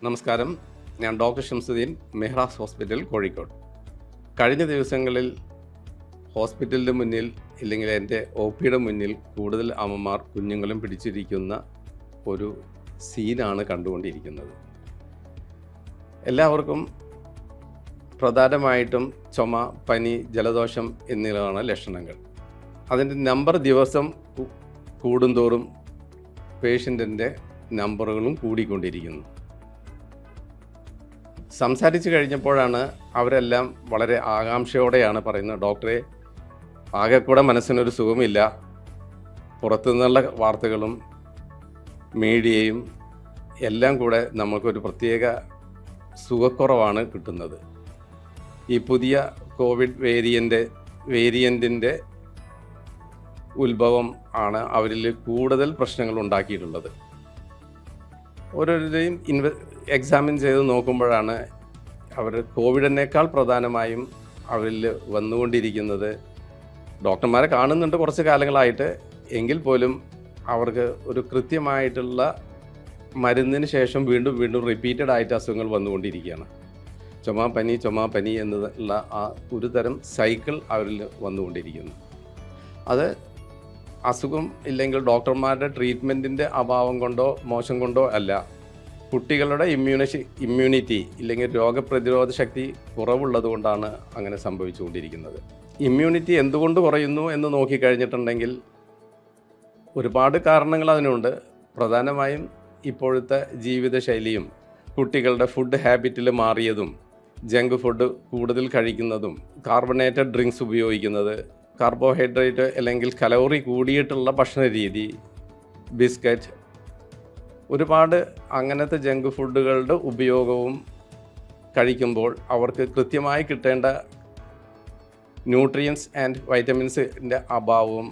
നമസ്കാരം. ഞാൻ doctor Shamsuddin, മെഹ്റാസ് hospital, Kozhikode. കഴിഞ്ഞ ദിവസങ്ങളിൽ ഹോസ്പിറ്റലിൻ്റെ മുന്നിൽ ഇല്ലെങ്കിൽ എൻ്റെ OPയുടെ മുന്നിൽ കൂടുതൽ അമ്മമാർ കുഞ്ഞുങ്ങളും പിടിച്ചിരിക്കുന്ന ഒരു സീനാണ് കണ്ടുകൊണ്ടിരിക്കുന്നത്. എല്ലാവർക്കും പ്രധാനമായിട്ടും ചുമ, പനി, ജലദോഷം എന്നിവയാണ് ലക്ഷണങ്ങൾ. അതിൻ്റെ നമ്പർ ദിവസം കൂടുന്തോറും പേഷ്യൻറ്റിൻ്റെ നമ്പറുകളും കൂടിക്കൊണ്ടിരിക്കുന്നു. സംസാരിച്ച് കഴിഞ്ഞപ്പോഴാണ് അവരെല്ലാം വളരെ ആകാംക്ഷയോടെയാണ് പറയുന്നത്, ഡോക്ടറെ, ആകെ കൂടെ മനസ്സിനൊരു സുഖമില്ല, പുറത്തുനിന്നുള്ള വാർത്തകളും മീഡിയയും എല്ലാം കൂടെ നമുക്കൊരു പ്രത്യേക സുഖക്കുറവാണ് കിട്ടുന്നത്. ഈ പുതിയ കോവിഡ് വേരിയൻറ്റിൻ്റെ ഉത്ഭവം ആണ് അവരിൽ കൂടുതൽ പ്രശ്നങ്ങൾ ഉണ്ടാക്കിയിട്ടുള്ളത്. ഓരോരുത്തരെയും എക്സാമിൻ ചെയ്ത് നോക്കുമ്പോഴാണ് അവർ കോവിഡിനേക്കാൾ പ്രധാനമായും അവരിൽ വന്നുകൊണ്ടിരിക്കുന്നത്, ഡോക്ടർമാരെ കാണുന്നുണ്ട് കുറച്ച് കാലങ്ങളായിട്ട്, എങ്കിൽ പോലും അവർക്ക് ഒരു കൃത്യമായിട്ടുള്ള മരുന്നിന് ശേഷം വീണ്ടും റിപ്പീറ്റഡ് ആയിട്ട് അസുഖങ്ങൾ വന്നുകൊണ്ടിരിക്കുകയാണ്. ചുമ പനി എന്നുള്ള ആ ഒരു തരം സൈക്കിൾ അവരിൽ വന്നുകൊണ്ടിരിക്കുന്നു. അത് അസുഖം ഇല്ലെങ്കിൽ ഡോക്ടർമാരുടെ ട്രീറ്റ്മെൻറ്റിൻ്റെ അഭാവം കൊണ്ടോ മോശം കൊണ്ടോ അല്ല, കുട്ടികളുടെ ഇമ്മ്യൂണിറ്റി ഇല്ലെങ്കിൽ രോഗപ്രതിരോധ ശക്തി കുറവുള്ളത് കൊണ്ടാണ് അങ്ങനെ സംഭവിച്ചുകൊണ്ടിരിക്കുന്നത്. ഇമ്മ്യൂണിറ്റി എന്തുകൊണ്ട് കുറയുന്നു എന്ന് നോക്കിക്കഴിഞ്ഞിട്ടുണ്ടെങ്കിൽ ഒരുപാട് കാരണങ്ങൾ അതിനുണ്ട്. പ്രധാനമായും ഇപ്പോഴത്തെ ജീവിതശൈലിയും കുട്ടികളുടെ ഫുഡ് ഹാബിറ്റിൽ മാറിയതും, ജങ്ക് ഫുഡ് കൂടുതൽ കഴിക്കുന്നതും, കാർബണേറ്റഡ് ഡ്രിങ്ക്സ് ഉപയോഗിക്കുന്നത്, കാർബോഹൈഡ്രേറ്റ് അല്ലെങ്കിൽ കലോറി കൂടിയിട്ടുള്ള ഭക്ഷണ രീതി, ബിസ്ക്കറ്റ്, ഒരുപാട് അങ്ങനത്തെ ജങ്ക് ഫുഡുകളുടെ ഉപയോഗവും കഴിക്കുമ്പോൾ അവർക്ക് കൃത്യമായി കിട്ടേണ്ട ന്യൂട്രിയൻസ് ആൻഡ് വൈറ്റമിൻസിൻ്റെ അഭാവവും,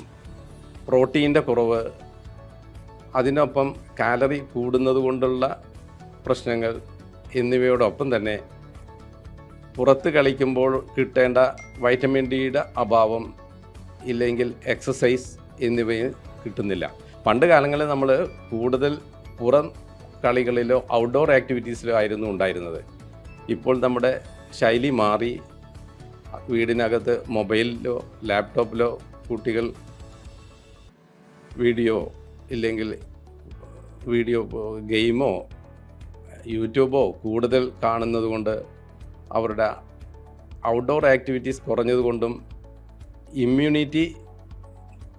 പ്രോട്ടീൻ്റെ കുറവ്, അതിനൊപ്പം കാലറി കൂടുന്നത് കൊണ്ടുള്ള പ്രശ്നങ്ങൾ എന്നിവയോടൊപ്പം തന്നെ പുറത്ത് കളിക്കുമ്പോൾ കിട്ടേണ്ട വൈറ്റമിൻ ഡിയുടെ അഭാവം ഇല്ലെങ്കിൽ എക്സസൈസ് എന്നിവയും കിട്ടുന്നില്ല. പണ്ട് കാലങ്ങളിൽ നമ്മൾ കൂടുതൽ പുറം കളികളിലോ ഔട്ട്ഡോർ ആക്ടിവിറ്റീസിലോ ആയിരുന്നു ഉണ്ടായിരുന്നത്. ഇപ്പോൾ നമ്മുടെ ശൈലി മാറി. വീടിനകത്ത് മൊബൈലിലോ ലാപ്ടോപ്പിലോ കുട്ടികൾ വീഡിയോ ഗെയിമോ യൂട്യൂബോ കൂടുതൽ കാണുന്നത് കൊണ്ട് അവരുടെ ഔട്ട്ഡോർ ആക്ടിവിറ്റീസ് കുറഞ്ഞതുകൊണ്ടും ഇമ്മ്യൂണിറ്റി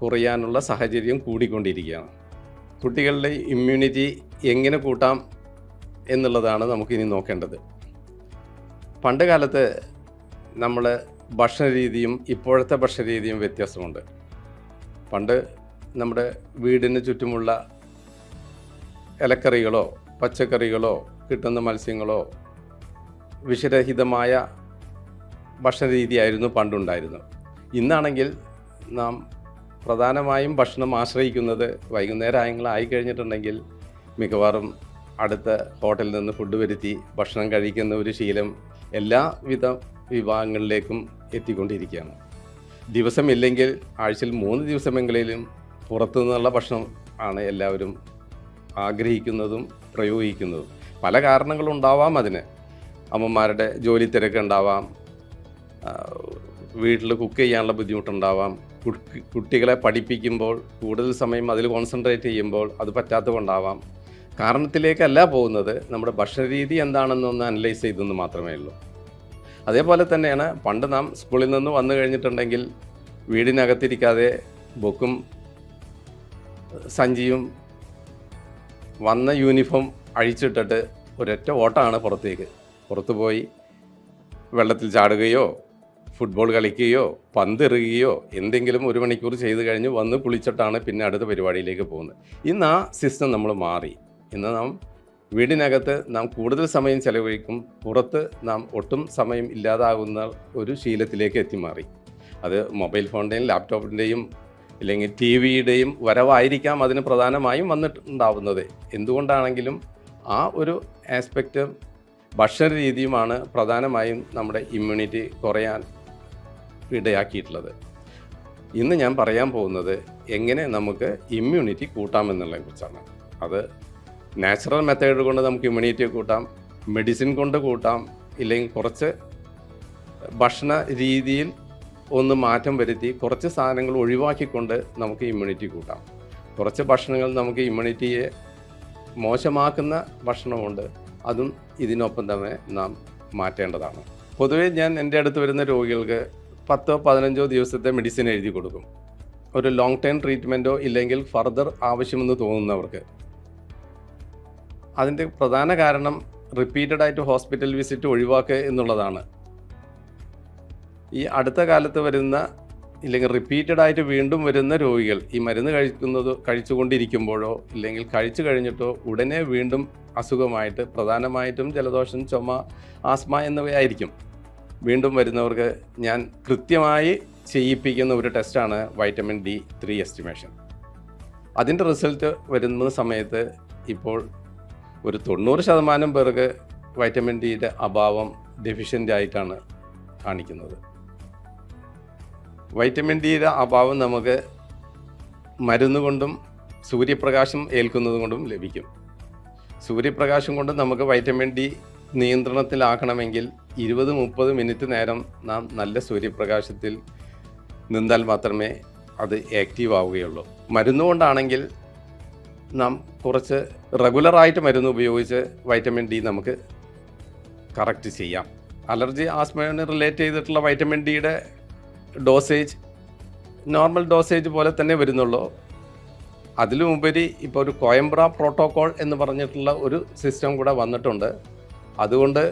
കുറയാനുള്ള സാഹചര്യം കൂടിക്കൊണ്ടിരിക്കുകയാണ്. കുട്ടികളുടെ ഇമ്മ്യൂണിറ്റി എങ്ങനെ കൂട്ടാം എന്നുള്ളതാണ് നമുക്കിനി നോക്കേണ്ടത്. പണ്ട് കാലത്ത് നമ്മൾ ഭക്ഷണരീതിയും ഇപ്പോഴത്തെ ഭക്ഷണരീതിയും വ്യത്യാസമുണ്ട്. പണ്ട് നമ്മുടെ വീടിന് ചുറ്റുമുള്ള ഇലക്കറികളോ പച്ചക്കറികളോ കിട്ടുന്ന മത്സ്യങ്ങളോ വിഷരഹിതമായ ഭക്ഷണരീതിയായിരുന്നു പണ്ടുണ്ടായിരുന്നത്. ഇന്നാണെങ്കിൽ നാം പ്രധാനമായും ഭക്ഷണം ആശ്രയിക്കുന്നത് വൈകുന്നേരം ആയിക്കഴിഞ്ഞിട്ടുണ്ടെങ്കിൽ മിക്കവാറും അടുത്ത ഹോട്ടലിൽ നിന്ന് ഫുഡ് വരുത്തി ഭക്ഷണം കഴിക്കുന്ന ഒരു ശീലം എല്ലാവിധ വിഭാഗങ്ങളിലേക്കും എത്തിക്കൊണ്ടിരിക്കുകയാണ്. ദിവസമില്ലെങ്കിൽ ആഴ്ചയിൽ 3 ദിവസമെങ്കിലും പുറത്തു നിന്നുള്ള ഭക്ഷണം ആണ് എല്ലാവരും ആഗ്രഹിക്കുന്നതും പ്രയോഗിക്കുന്നതും. പല കാരണങ്ങളുണ്ടാവാം അതിന്. അമ്മമാരുടെ ജോലി തിരക്കുണ്ടാവാം, വീട്ടിൽ കുക്ക് ചെയ്യാനുള്ള ബുദ്ധിമുട്ടുണ്ടാവാം, കുട്ടികളെ പഠിപ്പിക്കുമ്പോൾ കൂടുതൽ സമയം അതിൽ കോൺസെൻട്രേറ്റ് ചെയ്യുമ്പോൾ അത് പറ്റാത്തത് കൊണ്ടാവാം. കാരണത്തിലേക്കല്ല പോകുന്നത്, നമ്മുടെ ഭക്ഷണരീതി എന്താണെന്നൊന്ന് അനലൈസ് ചെയ്തെന്ന് മാത്രമേ ഉള്ളൂ. അതേപോലെ തന്നെയാണ് പണ്ട് നാം സ്കൂളിൽ നിന്ന് വന്നു കഴിഞ്ഞിട്ടുണ്ടെങ്കിൽ വീടിനകത്തിരിക്കാതെ ബുക്കും സഞ്ചിയും വന്ന യൂണിഫോം അഴിച്ചിട്ടിട്ട് ഒരൊറ്റ ഓട്ടമാണ് പുറത്തു പോയി വെള്ളത്തിൽ ചാടുകയോ ഫുട്ബോൾ കളിക്കുകയോ പന്തെറിയുകയോ എന്തെങ്കിലും 1 മണിക്കൂർ ചെയ്ത് കഴിഞ്ഞ് വന്ന് കുളിച്ചിട്ടാണ് പിന്നെ അടുത്ത പരിപാടിയിലേക്ക് പോകുന്നത്. ഇന്ന് ആ സിസ്റ്റം നമ്മൾ മാറി. ഇന്ന് നാം വീടിനകത്ത് നാം കൂടുതൽ സമയം ചെലവഴിക്കും, പുറത്ത് നാം ഒട്ടും സമയം ഇല്ലാതാകുന്ന ഒരു ശീലത്തിലേക്ക് എത്തിമാറി. അത് മൊബൈൽ ഫോണിൻ്റെയും ലാപ്ടോപ്പിൻ്റെയും ഇല്ലെങ്കിൽ TV-യുടെയും വരവായിരിക്കാം അതിന് പ്രധാനമായും വന്നിട്ടുണ്ടാവുന്നത്. എന്തുകൊണ്ടാണെങ്കിലും ആ ഒരു ആസ്പെക്റ്റ് ഭക്ഷണ രീതിയുമാണ് പ്രധാനമായും നമ്മുടെ ഇമ്മ്യൂണിറ്റി കുറയാൻ ഇടയാക്കിയിട്ടുള്ളത്. ഇന്ന് ഞാൻ പറയാൻ പോകുന്നത് എങ്ങനെ നമുക്ക് ഇമ്മ്യൂണിറ്റി കൂട്ടാമെന്നുള്ളതിനെ കുറിച്ചാണ്. അത് നാച്ചുറൽ മെത്തേഡ് കൊണ്ട് നമുക്ക് ഇമ്മ്യൂണിറ്റി കൂട്ടാം, മെഡിസിൻ കൊണ്ട് കൂട്ടാം, ഇല്ലെങ്കിൽ കുറച്ച് ഭക്ഷണ രീതിയിൽ ഒന്ന് മാറ്റം വരുത്തി കുറച്ച് സാധനങ്ങൾ ഒഴിവാക്കിക്കൊണ്ട് നമുക്ക് ഇമ്മ്യൂണിറ്റി കൂട്ടാം. കുറച്ച് ഭക്ഷണങ്ങൾ നമുക്ക് ഇമ്മ്യൂണിറ്റിയെ മോശമാക്കുന്ന ഭക്ഷണമുണ്ട്, അതും ഇതിനൊപ്പം തന്നെ നാം മാറ്റേണ്ടതാണ്. പൊതുവേ ഞാൻ എൻ്റെ അടുത്ത് വരുന്ന രോഗികൾക്ക് 10-15 ദിവസത്തെ മെഡിസിൻ എഴുതി കൊടുക്കും. ഒരു ലോങ് ടൈം ട്രീറ്റ്മെൻറ്റോ ഇല്ലെങ്കിൽ ഫർദർ ആവശ്യമെന്ന് തോന്നുന്നവർക്ക്. അതിൻ്റെ പ്രധാന കാരണം റിപ്പീറ്റഡായിട്ട് ഹോസ്പിറ്റൽ വിസിറ്റ് ഒഴിവാക്കുക എന്നുള്ളതാണ്. ഈ അടുത്ത കാലത്ത് വരുന്ന ഇല്ലെങ്കിൽ റിപ്പീറ്റഡായിട്ട് വീണ്ടും വരുന്ന രോഗികൾ ഈ മരുന്ന് കഴിച്ചുകൊണ്ടിരിക്കുമ്പോഴോ ഇല്ലെങ്കിൽ കഴിച്ചു കഴിഞ്ഞിട്ടോ ഉടനെ വീണ്ടും അസുഖമായിട്ട്, പ്രധാനമായിട്ടും ജലദോഷം, ചുമ, ആസ്മ എന്നിവയായിരിക്കും വീണ്ടും വരുന്നവർക്ക് ഞാൻ കൃത്യമായി ചെയ്യിപ്പിക്കുന്ന ഒരു ടെസ്റ്റാണ് വൈറ്റമിൻ D3 എസ്റ്റിമേഷൻ. അതിൻ്റെ റിസൾട്ട് വരുന്ന സമയത്ത് ഇപ്പോൾ ഒരു 90% പേർക്ക് വൈറ്റമിൻ ഡിയുടെ അഭാവം ഡെഫിഷ്യൻ്റ് ആയിട്ടാണ് കാണിക്കുന്നത്. വൈറ്റമിൻ ഡിയുടെ അഭാവം നമുക്ക് മരുന്ന് കൊണ്ടും സൂര്യപ്രകാശം ഏൽക്കുന്നത് കൊണ്ടും ലഭിക്കും. സൂര്യപ്രകാശം കൊണ്ട് നമുക്ക് വൈറ്റമിൻ ഡി നിയന്ത്രണത്തിലാക്കണമെങ്കിൽ 20-30 മിനിറ്റ് നേരം നാം നല്ല സൂര്യപ്രകാശത്തിൽ നിന്നാൽ മാത്രമേ അത് ആക്റ്റീവ് ആവുകയുള്ളൂ. മരുന്നുകൊണ്ടാണെങ്കിൽ നാം കുറച്ച് റെഗുലറായിട്ട് മരുന്ന് ഉപയോഗിച്ച് വൈറ്റമിൻ ഡി നമുക്ക് കറക്റ്റ് ചെയ്യാം. അലർജി, ആസ്മയോന് റിലേറ്റ് ചെയ്തിട്ടുള്ള വൈറ്റമിൻ ഡിയുടെ ഡോസേജ് നോർമൽ ഡോസേജ് പോലെ തന്നെ വരുന്നുള്ളൂ. അതിലുമുപരി ഇപ്പോൾ ഒരു കോയംബ്ര പ്രോട്ടോക്കോൾ എന്ന് പറഞ്ഞിട്ടുള്ള ഒരു സിസ്റ്റം കൂടെ വന്നിട്ടുണ്ട്. അതുകൊണ്ട്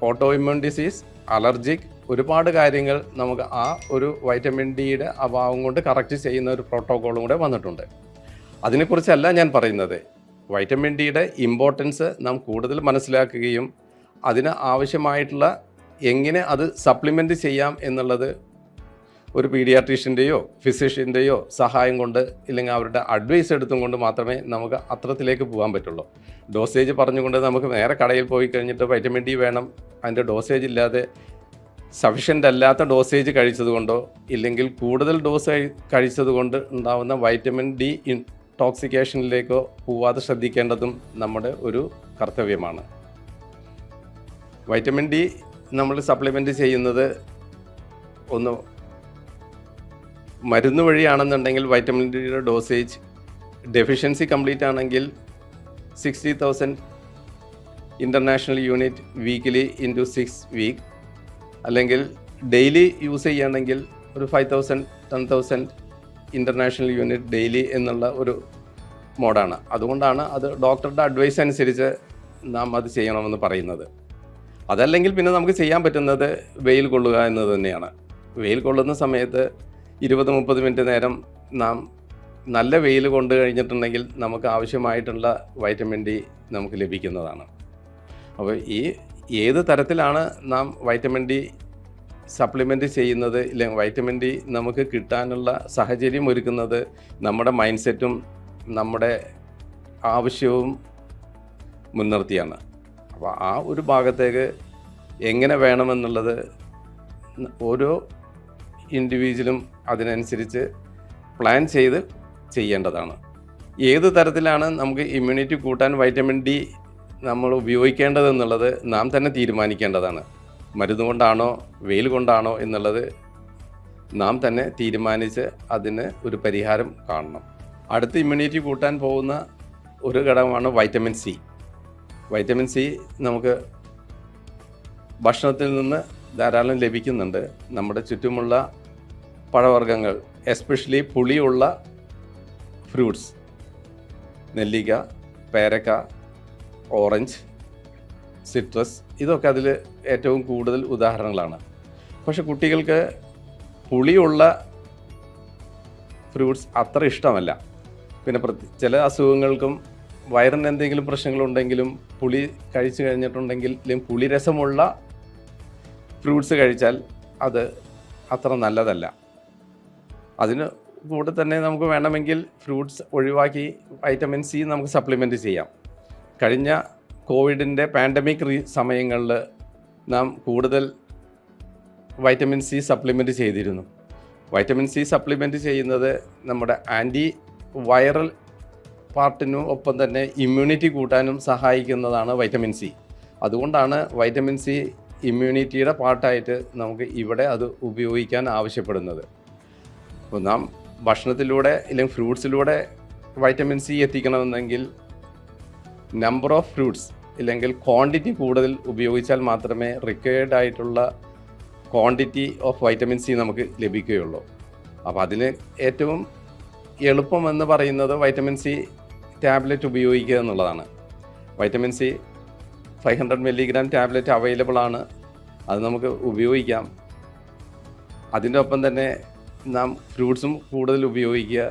ഓട്ടോ ഇമ്മ്യൂൺ ഡിസീസ്, അലർജിക്, ഒരുപാട് കാര്യങ്ങൾ നമുക്ക് ആ ഒരു വൈറ്റമിൻ ഡിയുടെ അഭാവം കൊണ്ട് കറക്റ്റ് ചെയ്യുന്ന ഒരു പ്രോട്ടോക്കോളും കൂടെ വന്നിട്ടുണ്ട്. അതിനെക്കുറിച്ചല്ല ഞാൻ പറയുന്നത്. വൈറ്റമിൻ ഡിയുടെ ഇമ്പോർട്ടൻസ് നാം കൂടുതൽ മനസ്സിലാക്കുകയും അതിന് ആവശ്യമായിട്ടുള്ള എങ്ങനെ അത് സപ്ലിമെൻറ്റ് ചെയ്യാം എന്നുള്ളത് ഒരു പീഡിയാട്രീഷ്യൻ്റെയോ ഫിസിഷ്യൻ്റെയോ സഹായം കൊണ്ട് ഇല്ലെങ്കിൽ അവരുടെ അഡ്വൈസ് എടുത്തും കൊണ്ട് മാത്രമേ നമുക്ക് അത്രത്തിലേക്ക് പോകാൻ പറ്റുള്ളൂ. ഡോസേജ് പറഞ്ഞുകൊണ്ട് നമുക്ക് നേരെ കടയിൽ പോയി കഴിഞ്ഞിട്ട് വൈറ്റമിൻ ഡി വേണം, അതിൻ്റെ ഡോസേജ് ഇല്ലാതെ സഫിഷ്യൻ്റ് അല്ലാത്ത ഡോസേജ് കഴിച്ചതുകൊണ്ടോ ഇല്ലെങ്കിൽ കൂടുതൽ ഡോസ് കഴിച്ചതുകൊണ്ട് ഉണ്ടാകുന്ന വൈറ്റമിൻ ഡി ഇൻടോക്സിക്കേഷനിലേക്കോ പോവാതെ ശ്രദ്ധിക്കേണ്ടതും നമ്മുടെ ഒരു കർത്തവ്യമാണ്. വൈറ്റമിൻ ഡി നമ്മൾ സപ്ലിമെൻറ്റ് ചെയ്യുന്നത് ഒന്ന് മരുന്ന് വഴിയാണെന്നുണ്ടെങ്കിൽ വൈറ്റമിൻ ഡിയുടെ ഡോസേജ് ഡെഫിഷ്യൻസി കംപ്ലീറ്റ് ആണെങ്കിൽ 60,000 international unit weekly into 6 week, അല്ലെങ്കിൽ ഡെയിലി യൂസ് ചെയ്യുകയാണെങ്കിൽ ഒരു 5,000-10,000 ഇൻ്റർനാഷണൽ യൂണിറ്റ് ഡെയിലി എന്നുള്ള ഒരു മോഡാണ്. അതുകൊണ്ടാണ് അത് ഡോക്ടറുടെ അഡ്വൈസ് അനുസരിച്ച് നാം അത് ചെയ്യണമെന്ന് പറയുന്നത്. അതല്ലെങ്കിൽ പിന്നെ നമുക്ക് ചെയ്യാൻ പറ്റുന്നത് വെയിൽ കൊള്ളുക എന്നത് തന്നെയാണ്. വെയിൽ കൊള്ളുന്ന സമയത്ത് 20-30 മിനിറ്റ് നേരം നാം നല്ല വെയിൽ കൊണ്ട് കഴിഞ്ഞിട്ടുണ്ടെങ്കിൽ നമുക്ക് ആവശ്യമായിട്ടുള്ള വൈറ്റമിൻ ഡി നമുക്ക് ലഭിക്കുന്നതാണ്. അപ്പോൾ ഏത് തരത്തിലാണ് നാം വൈറ്റമിൻ ഡി സപ്ലിമെൻറ്റ് ചെയ്യുന്നത്, ഇല്ലെങ്കിൽ വൈറ്റമിൻ ഡി നമുക്ക് കിട്ടാനുള്ള സാഹചര്യം ഒരുക്കുന്നത് നമ്മുടെ മൈൻഡ് സെറ്റും നമ്മുടെ ആവശ്യവും മുൻനിർത്തിയാണ്. അപ്പോൾ ആ ഒരു ഭാഗത്തേക്ക് എങ്ങനെ വേണമെന്നുള്ളത് ഓരോ ഇൻഡിവിജ്വലും അതിനനുസരിച്ച് പ്ലാൻ ചെയ്ത് ചെയ്യേണ്ടതാണ്. ഏത് തരത്തിലാണ് നമുക്ക് ഇമ്മ്യൂണിറ്റി കൂട്ടാൻ വൈറ്റമിൻ ഡി നമ്മൾ ഉപയോഗിക്കേണ്ടതെന്നുള്ളത് നാം തന്നെ തീരുമാനിക്കേണ്ടതാണ്. മരുന്ന് കൊണ്ടാണോ വെയിൽ കൊണ്ടാണോ എന്നുള്ളത് നാം തന്നെ തീരുമാനിച്ച് അതിന് ഒരു പരിഹാരം കാണണം. അടുത്ത ഇമ്മ്യൂണിറ്റി കൂട്ടാൻ പോകുന്ന ഒരു ഘടകമാണ് വൈറ്റമിൻ സി. വൈറ്റമിൻ സി നമുക്ക് ഭക്ഷണത്തിൽ നിന്ന് ധാരാളം ലഭിക്കുന്നുണ്ട്. നമ്മുടെ ചുറ്റുമുള്ള പഴവർഗ്ഗങ്ങൾ, എസ്പെഷ്യലി പുളിയുള്ള ഫ്രൂട്ട്സ്, നെല്ലിക്ക, പേരക്ക, ഓറഞ്ച്, സിട്രസ്, ഇതൊക്കെ അതിൽ ഏറ്റവും കൂടുതൽ ഉദാഹരണങ്ങളാണ്. പക്ഷെ കുട്ടികൾക്ക് പുളിയുള്ള ഫ്രൂട്ട്സ് അത്ര ഇഷ്ടമല്ല. പിന്നെ ചില അസുഖങ്ങൾക്കും വയറിന് എന്തെങ്കിലും പ്രശ്നങ്ങളുണ്ടെങ്കിലും പുളി കഴിച്ചു കഴിഞ്ഞിട്ടുണ്ടെങ്കിൽ അല്ലെങ്കിൽ പുളി രസമുള്ള ഫ്രൂട്ട്സ് കഴിച്ചാൽ അത് അത്ര നല്ലതല്ല. അതിന് കൂടെ തന്നെ നമുക്ക് വേണമെങ്കിൽ ഫ്രൂട്ട്സ് ഒഴിവാക്കി വൈറ്റമിൻ സി നമുക്ക് സപ്ലിമെൻറ്റ് ചെയ്യാം. കഴിഞ്ഞ കോവിഡിൻ്റെ പാൻഡമിക് സമയങ്ങളിൽ നാം കൂടുതൽ വൈറ്റമിൻ സി സപ്ലിമെൻറ്റ് ചെയ്തിരുന്നു. വൈറ്റമിൻ സി സപ്ലിമെൻറ്റ് ചെയ്യുന്നത് നമ്മുടെ ആൻറ്റി വൈറൽ പാർട്ടിനും ഒപ്പം തന്നെ ഇമ്മ്യൂണിറ്റി കൂട്ടാനും സഹായിക്കുന്നതാണ് വൈറ്റമിൻ സി. അതുകൊണ്ടാണ് വൈറ്റമിൻ സി ഇമ്മ്യൂണിറ്റിയുടെ പാർട്ടായിട്ട് നമുക്ക് ഇവിടെ അത് ഉപയോഗിക്കാൻ ആവശ്യപ്പെടുന്നത്. അപ്പോൾ നാം ഭക്ഷണത്തിലൂടെ അല്ലെങ്കിൽ ഫ്രൂട്ട്സിലൂടെ വൈറ്റമിൻ സി എത്തിക്കണമെന്നെങ്കിൽ നമ്പർ ഓഫ് ഫ്രൂട്ട്സ് ഇല്ലെങ്കിൽ ക്വാണ്ടിറ്റി കൂടുതൽ ഉപയോഗിച്ചാൽ മാത്രമേ റിക്വയർഡ് ആയിട്ടുള്ള ക്വാണ്ടിറ്റി ഓഫ് വൈറ്റമിൻ സി നമുക്ക് ലഭിക്കുകയുള്ളൂ. അപ്പോൾ അതിന് ഏറ്റവും എളുപ്പമെന്ന് പറയുന്നത് വൈറ്റമിൻ സി ടാബ്ലറ്റ് ഉപയോഗിക്കുക എന്നുള്ളതാണ്. Vitamin C 500 milligram tablet available ആണ്, അത് നമുക്ക് ഉപയോഗിക്കാം. അതിൻ്റെ ഒപ്പം തന്നെ നാം ഫ്രൂട്ട്സും കൂടുതൽ ഉപയോഗിക്കുക.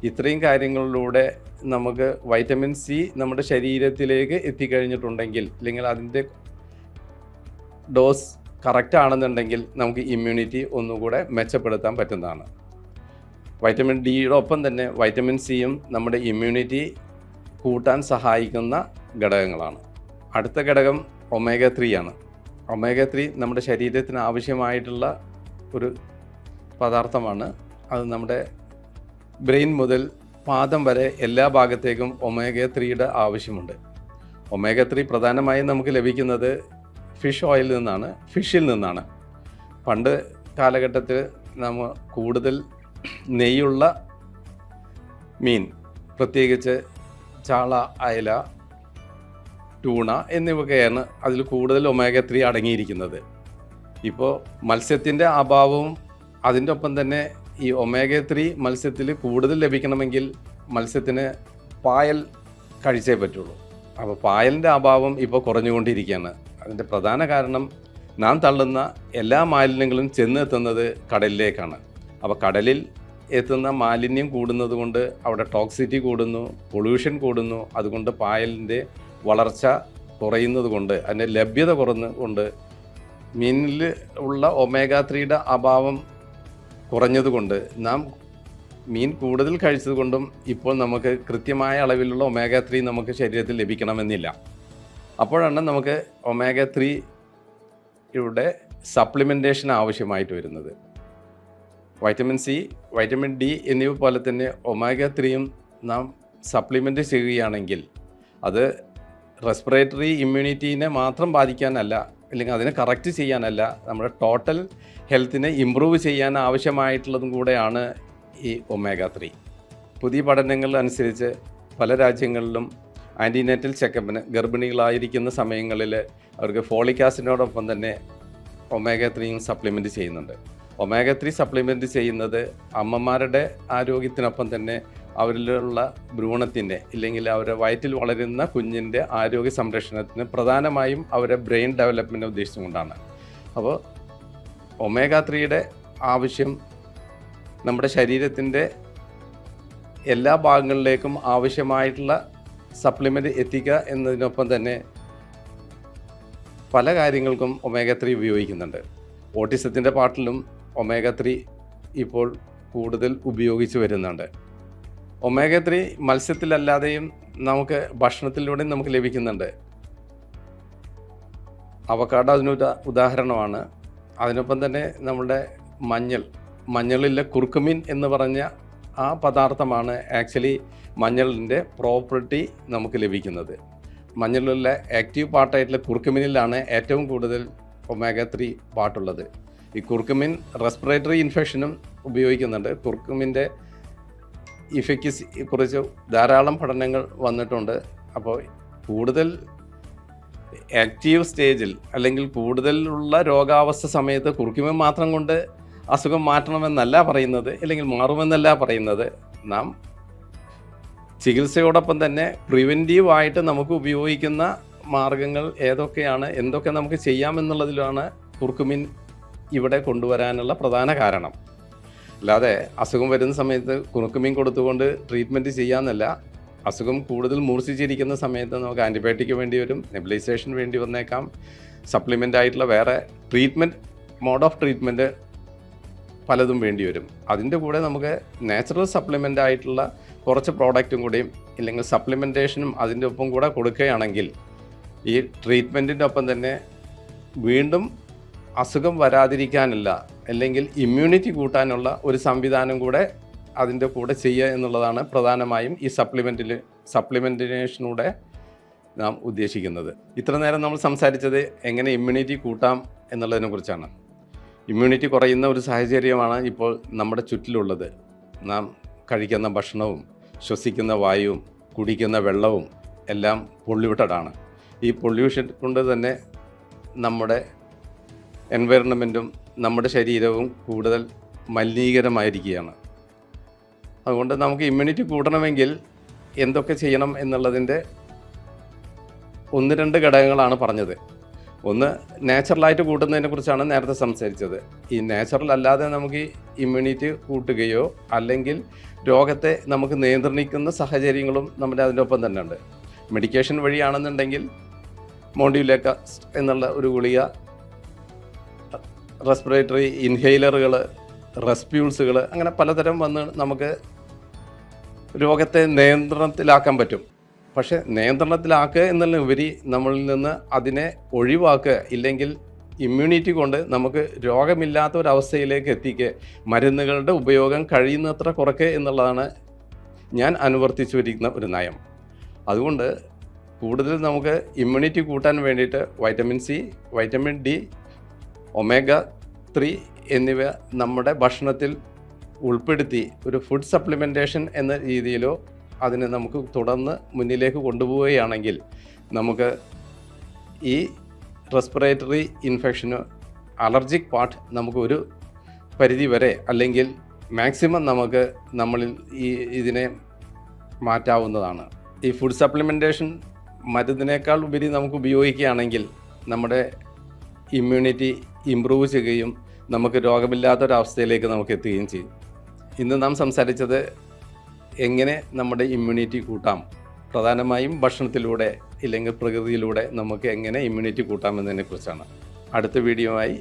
ഇത്രയും കാര്യങ്ങളിലൂടെ നമുക്ക് വൈറ്റമിൻ സി നമ്മുടെ ശരീരത്തിലേക്ക് എത്തിക്കഴിഞ്ഞിട്ടുണ്ടെങ്കിൽ അല്ലെങ്കിൽ അതിൻ്റെ ഡോസ് കറക്റ്റ് ആണെന്നുണ്ടെങ്കിൽ നമുക്ക് ഇമ്മ്യൂണിറ്റി ഒന്നുകൂടെ മെച്ചപ്പെടുത്താൻ പറ്റുന്നതാണ്. വൈറ്റമിൻ ഡിയുടെ ഒപ്പം തന്നെ വൈറ്റമിൻ സിയും നമ്മുടെ ഇമ്മ്യൂണിറ്റി കൂട്ടാൻ സഹായിക്കുന്ന ഘടകങ്ങളാണ്. അടുത്ത ഘടകം ഒമേഗ 3 ആണ്. ഒമേഗ 3 നമ്മുടെ ശരീരത്തിന് ആവശ്യമായിട്ടുള്ള ഒരു പദാർത്ഥമാണ്. അത് നമ്മുടെ ബ്രെയിൻ മുതൽ പാദം വരെ എല്ലാ ഭാഗത്തേക്കും ഒമേഗ 3യുടെ ആവശ്യമുണ്ട്. ഒമേഗ 3 പ്രധാനമായും നമുക്ക് ലഭിക്കുന്നത് ഫിഷിൽ നിന്നാണ്. പണ്ട് കാലഘട്ടത്തിൽ നമ്മൾ കൂടുതൽ നെയ്യുള്ള മീൻ, പ്രത്യേകിച്ച് ചാള, അയല, ടൂണ എന്നിവയൊക്കെയാണ് അതിൽ കൂടുതൽ ഒമേഗ 3 അടങ്ങിയിരിക്കുന്നത്. ഇപ്പോൾ മത്സ്യത്തിൻ്റെ അഭാവവും അതിൻ്റെ ഒപ്പം തന്നെ ഈ ഒമേഗ 3 മത്സ്യത്തിൽ കൂടുതൽ ലഭിക്കണമെങ്കിൽ മത്സ്യത്തിന് പായൽ കഴിച്ചേ പറ്റുള്ളൂ. അപ്പോൾ പായലിൻ്റെ അഭാവം ഇപ്പോൾ കുറഞ്ഞുകൊണ്ടിരിക്കുകയാണ്. അതിൻ്റെ പ്രധാന കാരണം നാം തള്ളുന്ന എല്ലാ മാലിന്യങ്ങളും ചെന്നെത്തുന്നത് കടലിലേക്കാണ്. അപ്പോൾ കടലിൽ എത്തുന്ന മാലിന്യം കൂടുന്നത് കൊണ്ട് അവിടെ ടോക്സിറ്റി കൂടുന്നു, പൊള്യൂഷൻ കൂടുന്നു. അതുകൊണ്ട് പായലിൻ്റെ വളർച്ച കുറയുന്നത് കൊണ്ട്, അതിൻ്റെ ലഭ്യത കുറഞ്ഞുകൊണ്ട് മീനിൽ ഉള്ള ഒമേഗ 3യുടെ അഭാവം കുറഞ്ഞതുകൊണ്ട് നാം മീൻ കൂടുതൽ കഴിച്ചതുകൊണ്ടും ഇപ്പോൾ നമുക്ക് കൃത്യമായ അളവിലുള്ള ഒമേഗ 3 നമുക്ക് ശരീരത്തിൽ ലഭിക്കണമെന്നില്ല. അപ്പോഴാണ് നമുക്ക് ഒമേഗ 3യുടെ സപ്ലിമെൻറ്റേഷൻ ആവശ്യമായിട്ട് വരുന്നത്. വൈറ്റമിൻ സി, വൈറ്റമിൻ ഡി എന്നിവ പോലെ തന്നെ ഒമേഗ 3യും നാം സപ്ലിമെൻ്റ് ചെയ്യുകയാണെങ്കിൽ അത് റെസ്പിറേറ്ററി ഇമ്മ്യൂണിറ്റീനെ മാത്രം ബാധിക്കാനല്ല, അല്ലെങ്കിൽ അതിനെ കറക്റ്റ് ചെയ്യാനല്ല, നമ്മുടെ ടോട്ടൽ ഹെൽത്തിനെ ഇമ്പ്രൂവ് ചെയ്യാൻ ആവശ്യമായിട്ടുള്ളതും കൂടെയാണ് ഈ ഒമേഗ 3. പുതിയ പഠനങ്ങൾ അനുസരിച്ച് പല രാജ്യങ്ങളിലും ആൻറ്റിനേറ്റൽ ചെക്കപ്പിന് ഗർഭിണികളായിരിക്കുന്ന സമയങ്ങളിൽ അവർക്ക് ഫോളിക് ആസിഡിനോടൊപ്പം തന്നെ ഒമേഗ 3യും സപ്ലിമെൻറ്റ് ചെയ്യുന്നുണ്ട്. ഒമേഗ 3 സപ്ലിമെൻറ്റ് ചെയ്യുന്നത് അമ്മമാരുടെ ആരോഗ്യത്തിനൊപ്പം തന്നെ അവരിലുള്ള ഭ്രൂണത്തിൻ്റെ ഇല്ലെങ്കിൽ അവരുടെ വയറ്റിൽ വളരുന്ന കുഞ്ഞിൻ്റെ ആരോഗ്യ സംരക്ഷണത്തിന് പ്രധാനമായും അവരുടെ ബ്രെയിൻ ഡെവലപ്മെൻറ്റ് ഉദ്ദേശിച്ചുകൊണ്ടാണ്. അപ്പോൾ ഒമേഗ 3യുടെ ആവശ്യം നമ്മുടെ ശരീരത്തിൻ്റെ എല്ലാ ഭാഗങ്ങളിലേക്കും ആവശ്യമായിട്ടുള്ള സപ്ലിമെൻ്റ് എത്തിക്കുക എന്നതിനൊപ്പം തന്നെ പല കാര്യങ്ങൾക്കും ഒമേഗ 3 ഉപയോഗിക്കുന്നുണ്ട്. ഓട്ടിസത്തിൻ്റെ പാർട്ടിലും ഒമേഗ 3 ഇപ്പോൾ കൂടുതൽ ഉപയോഗിച്ച് വരുന്നുണ്ട്. ഒമേഗ 3 മത്സ്യത്തിലല്ലാതെയും നമുക്ക് ഭക്ഷണത്തിലൂടെയും നമുക്ക് ലഭിക്കുന്നുണ്ട്. അവക്കാഡോ അതിനൊരു ഉദാഹരണമാണ്. അതിനൊപ്പം തന്നെ നമ്മുടെ മഞ്ഞളിലെ കുർക്കുമിൻ എന്ന് പറഞ്ഞ ആ പദാർത്ഥമാണ് ആക്ച്വലി മഞ്ഞളിൻ്റെ പ്രോപ്പർട്ടി നമുക്ക് ലഭിക്കുന്നത്. മഞ്ഞളിലെ ആക്റ്റീവ് പാർട്ടായിട്ടുള്ള കുർക്കുമിനിലാണ് ഏറ്റവും കൂടുതൽ ഒമേഗ 3 പാർട്ടുള്ളത്. ഈ കുർക്കുമിൻ റെസ്പിറേറ്ററി ഇൻഫെക്ഷനും ഉപയോഗിക്കുന്നുണ്ട്. കുർക്കുമിൻ്റെ ഇഫക്റ്റിനെ കുറിച്ച് ധാരാളം പഠനങ്ങൾ വന്നിട്ടുണ്ട്. അപ്പോൾ കൂടുതൽ ആക്റ്റീവ് സ്റ്റേജിൽ അല്ലെങ്കിൽ കൂടുതലുള്ള രോഗാവസ്ഥ സമയത്ത് കുർക്കുമിൻ മാത്രം കൊണ്ട് അസുഖം മാറ്റണമെന്നല്ല പറയുന്നത്, അല്ലെങ്കിൽ മാറുമെന്നല്ല പറയുന്നത്. നാം ചികിത്സയോടൊപ്പം തന്നെ പ്രിവെൻറ്റീവായിട്ട് നമുക്ക് ഉപയോഗിക്കുന്ന മാർഗങ്ങൾ ഏതൊക്കെയാണ്, എന്തൊക്കെ നമുക്ക് ചെയ്യാമെന്നുള്ളതിലാണ് കുർക്കുമിൻ ഇവിടെ കൊണ്ടുവരാനുള്ള പ്രധാന കാരണം. അല്ലാതെ അസുഖം വരുന്ന സമയത്ത് കുർക്കുമിൻ കൊടുത്തുകൊണ്ട് ട്രീറ്റ്മെൻറ്റ് ചെയ്യാമെന്നല്ല. അസുഖം കൂടുതൽ മൂർച്ഛിച്ചിരിക്കുന്ന സമയത്ത് നമുക്ക് ആൻറ്റിബയോട്ടിക് വേണ്ടി വരും, നെബുലൈസേഷൻ വേണ്ടി വന്നേക്കാം, സപ്ലിമെൻ്റ് ആയിട്ടുള്ള വേറെ മോഡ് ഓഫ് ട്രീറ്റ്മെൻറ്റ് പലതും വേണ്ടി വരും. അതിൻ്റെ കൂടെ നമുക്ക് നാച്ചുറൽ സപ്ലിമെൻ്റ് ആയിട്ടുള്ള കുറച്ച് പ്രോഡക്റ്റും കൂടിയും ഇല്ലെങ്കിൽ സപ്ലിമെൻറ്റേഷനും അതിൻ്റെ ഒപ്പം കൂടെ കൊടുക്കുകയാണെങ്കിൽ ഈ ട്രീറ്റ്മെൻറ്റിൻ്റെ ഒപ്പം തന്നെ വീണ്ടും അസുഖം വരാതിരിക്കാനുള്ള അല്ലെങ്കിൽ ഇമ്മ്യൂണിറ്റി കൂട്ടാനുള്ള ഒരു സംവിധാനം കൂടെ അതിൻ്റെ കൂടെ ചെയ്യുക എന്നുള്ളതാണ് പ്രധാനമായും ഈ സപ്ലിമെൻറ്റേഷനൂടെ നാം ഉദ്ദേശിക്കുന്നത്. ഇത്ര നേരം നമ്മൾ സംസാരിച്ചത് എങ്ങനെ ഇമ്മ്യൂണിറ്റി കൂട്ടാം എന്നുള്ളതിനെ കുറിച്ചാണ്. ഇമ്മ്യൂണിറ്റി കുറയുന്ന ഒരു സാഹചര്യമാണ് ഇപ്പോൾ നമ്മുടെ ചുറ്റിലുള്ളത്. നാം കഴിക്കുന്ന ഭക്ഷണവും ശ്വസിക്കുന്ന വായുവും കുടിക്കുന്ന വെള്ളവും എല്ലാം പൊള്യൂട്ടഡാണ്. ഈ പൊല്യൂഷൻ കൊണ്ട് തന്നെ നമ്മുടെ എൻവയറണമെൻറ്റും നമ്മുടെ ശരീരവും കൂടുതൽ മലിനീകരമായിരിക്കുകയാണ്. അതുകൊണ്ട് നമുക്ക് ഇമ്മ്യൂണിറ്റി കൂട്ടണമെങ്കിൽ എന്തൊക്കെ ചെയ്യണം എന്നുള്ളതിൻ്റെ 1-2 ഘടകങ്ങളാണ് പറഞ്ഞത്. ഒന്ന്, നാച്ചുറലായിട്ട് കൂട്ടുന്നതിനെ കുറിച്ചാണ് നേരത്തെ സംസാരിച്ചത്. ഈ നാച്ചുറൽ അല്ലാതെ നമുക്ക് ഇമ്മ്യൂണിറ്റി കൂട്ടുകയോ അല്ലെങ്കിൽ രോഗത്തെ നമുക്ക് നിയന്ത്രിക്കുന്ന സാഹചര്യങ്ങളും നമ്മുടെ അതിൻ്റെ ഒപ്പം തന്നെ ഉണ്ട്. മെഡിക്കേഷൻ വഴിയാണെന്നുണ്ടെങ്കിൽ മോണ്ടിയുലേക്കാസ്റ്റ് എന്നുള്ള ഒരു ഗുളിക, റെസ്പിറേറ്ററി ഇൻഹെയിലറുകൾ, റെസ്പ്യൂൾസുകൾ, അങ്ങനെ പലതരം വന്ന് നമുക്ക് രോഗത്തെ നിയന്ത്രണത്തിലാക്കാൻ പറ്റും. പക്ഷേ നിയന്ത്രണത്തിലാക്കുക എന്നതിലുപരി നമ്മളിൽ നിന്ന് അതിനെ ഒഴിവാക്കുക, ഇല്ലെങ്കിൽ ഇമ്മ്യൂണിറ്റി കൊണ്ട് നമുക്ക് രോഗമില്ലാത്ത ഒരവസ്ഥയിലേക്ക് എത്തിക്കുക, മരുന്നുകളുടെ ഉപയോഗം കഴിയുന്നത്ര കുറയ്ക്കുക എന്നുള്ളതാണ് ഞാൻ അനുവർത്തിച്ചു വരിക്കുന്ന ഒരു നയം. അതുകൊണ്ട് കൂടുതൽ നമുക്ക് ഇമ്മ്യൂണിറ്റി കൂട്ടാൻ വേണ്ടിയിട്ട് vitamin C, vitamin D, omega-3 എന്നിവ നമ്മുടെ ഭക്ഷണത്തിൽ ഉൾപ്പെടുത്തി ഒരു ഫുഡ് സപ്ലിമെൻറ്റേഷൻ എന്ന രീതിയിലോ അതിനെ നമുക്ക് തുടർന്ന് മുന്നിലേക്ക് കൊണ്ടുപോവുകയാണെങ്കിൽ നമുക്ക് ഈ റെസ്പിറേറ്ററി ഇൻഫെക്ഷന് അലർജിക് പാർട്ട് നമുക്ക് ഒരു പരിധി വരെ അല്ലെങ്കിൽ മാക്സിമം നമുക്ക് നമ്മളിൽ ഇതിനെ മാറ്റാവുന്നതാണ്. ഈ ഫുഡ് സപ്ലിമെൻറ്റേഷൻ മരുന്നിനേക്കാൾ ഉപരി നമുക്ക് ഉപയോഗിക്കുകയാണെങ്കിൽ നമ്മുടെ ഇമ്മ്യൂണിറ്റി ഇമ്പ്രൂവ് ചെയ്യുകയും നമുക്ക് രോഗമില്ലാത്തൊരവസ്ഥയിലേക്ക് നമുക്ക് എത്തുകയും ചെയ്യും. ഇന്ന് നാം സംസാരിച്ചത് എങ്ങനെ നമ്മുടെ ഇമ്മ്യൂണിറ്റി കൂട്ടാം, പ്രധാനമായും ഭക്ഷണത്തിലൂടെ ഇല്ലെങ്കിൽ പ്രകൃതിയിലൂടെ നമുക്ക് എങ്ങനെ ഇമ്മ്യൂണിറ്റി കൂട്ടാം എന്നതിനെക്കുറിച്ചാണ്. അടുത്ത വീഡിയോയുമായി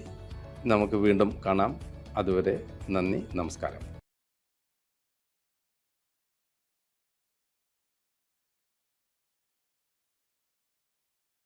നമുക്ക് വീണ്ടും കാണാം. അതുവരെ നന്ദി, നമസ്കാരം.